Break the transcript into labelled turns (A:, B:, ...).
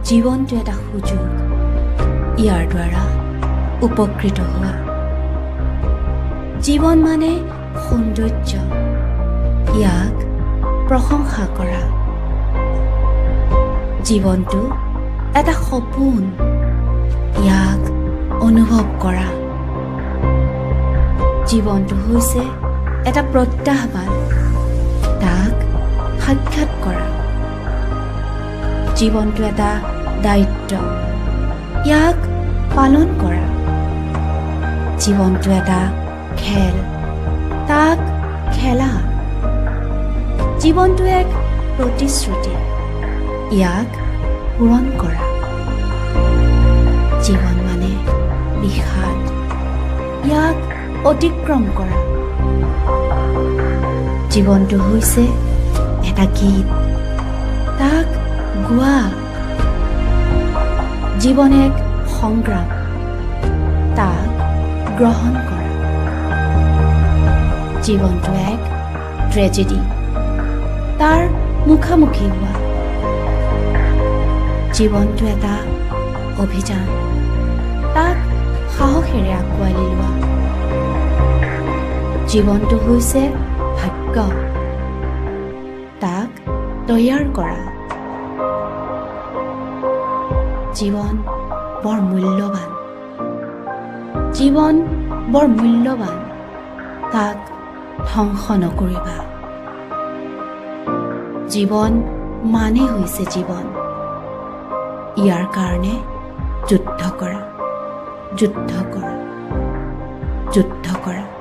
A: জীৱনটো এটা সুযোগ, ইয়াৰ দ্বাৰা উপকৃত হোৱা। জীৱন মানে সৌন্দৰ্য, ইয়াক প্ৰশংসা কৰা। জীৱনটো এটা সপোন, ইয়াক অনুভৱ কৰা। জীৱনটো হৈছে এটা প্ৰত্যাহ্বান, তাক সাক্ষাৎ কৰা। জীৱনটো এটা দায়িত্ব, ইয়াক পালন কৰা। জীৱনটো এটা খেল, তাক খেলা। জীৱনটো এক প্ৰতিশ্ৰুতি, ইয়াক পূৰণ কৰা। জীৱন মানে বিষাদ, ইয়াক অতিক্ৰম কৰা। জীৱনটো হৈছে এটা গীত, তাক গোৱা। জীৱন এক সংগ্ৰাম, তাক গ্ৰহণ কৰা। জীৱনটো এক ট্ৰেজেডি, তাৰ মুখামুখি হোৱা। জীৱনটো এটা অভিযান, তাক সাহসেৰে আঁকোৱালি লোৱা। জীৱনটো হৈছে ভাগ্য, তাক তৈয়াৰ কৰা। জীৱন বৰ মূল্যৱান, জীৱন বৰ মূল্যৱান, তাক ধ্বংস নকৰিবা। জীৱন মানে হৈছে জীৱন, ইয়াৰ কাৰণে যুদ্ধ কৰা, যুদ্ধ কৰা, যুদ্ধ কৰা।